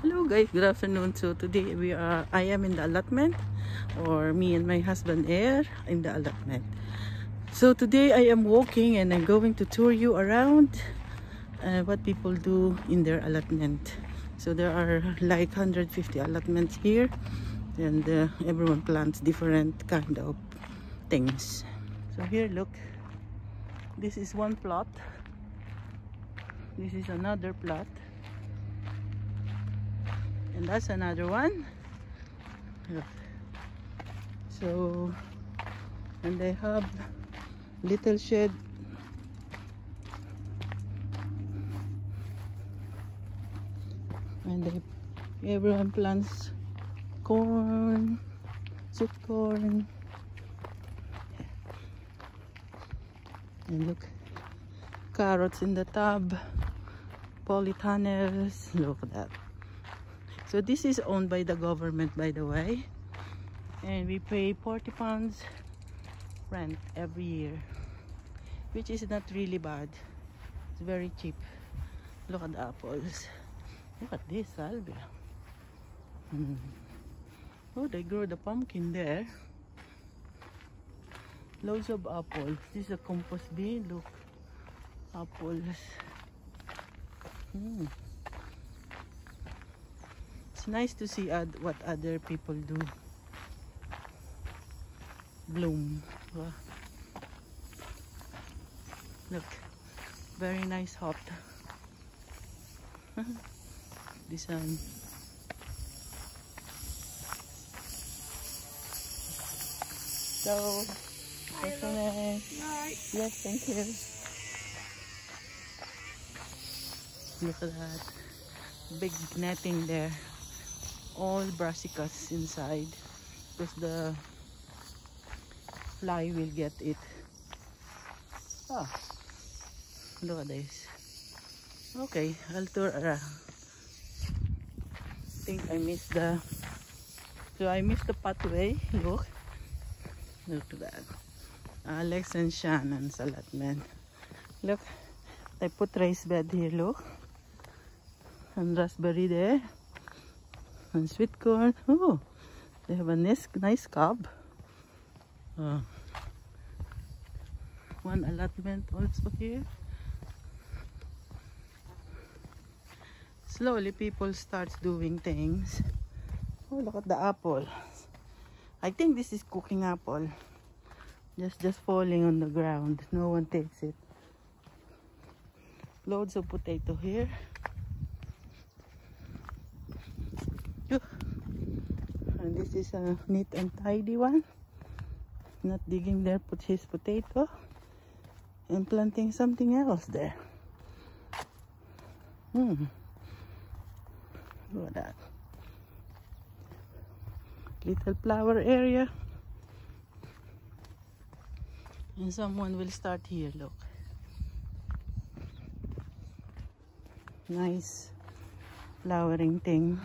Hello guys, good afternoon. So today I am in the allotment, or me and my husband are in the allotment. So today I am walking and I'm going to tour you around what people do in their allotment. So there are like 150 allotments here, and everyone plants different kind of things. So here, look, this is one plot, this is another plot, and that's another one. Look. So, and they have little shed, and everyone plants corn, sweet corn, and look, carrots in the tub, polytunnels. Look at that. So this is owned by the government, by the way, and we pay 40 pounds rent every year, which is not really bad. It's very cheap. Look at the apples. Look at this salvia. Oh, they grow the pumpkin there. Loads of apples. This is a compost bin. Look, apples. It's nice to see what other people do. Bloom. Wow. Look, very nice hot. This one. So, yes, thank you. Look at that. Big netting there. All brassicas inside, because the fly will get it. Oh, look at this. Okay, I'll tour around. I think I missed the pathway. Look at that. Alex and Shannon's allotment. Look, they put raised bed here. Look, and raspberry there, and sweet corn. Oh, they have a nice cob. One allotment also here. Slowly people start doing things. Oh, look at the apple. I think this is cooking apple. Just falling on the ground. No one takes it. Loads of potato here. And this is a neat and tidy one. Not digging there, put his potato and planting something else there. Look at that. Little flower area. And someone will start here, look. Nice flowering thing.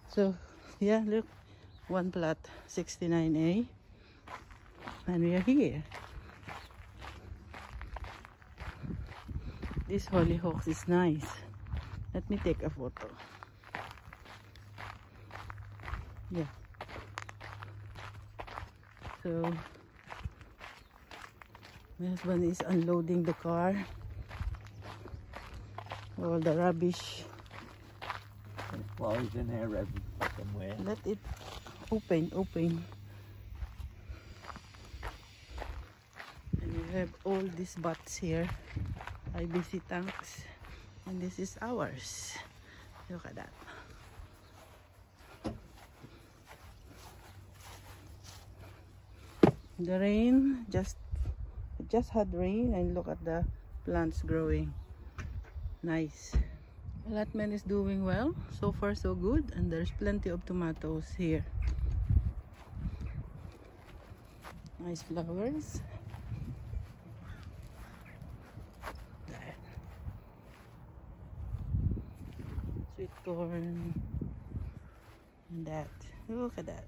So yeah, look, one plot, 69A, and we are here. This hollyhock is nice. Let me take a photo. Yeah. So my husband is unloading the car. All the rubbish. Well, he's in there somewhere. Let it open. And we have all these butts here. IBC tanks. And this is ours. Look at that. The rain just had rain, and look at the plants growing. Nice. Allotment is doing well. So far so good, and there's plenty of tomatoes here. Nice flowers. There. Sweet corn. And that. Look at that.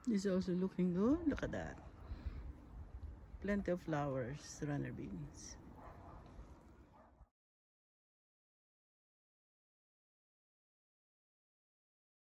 This is also looking good. Look at that. Plenty of flowers, runner beans.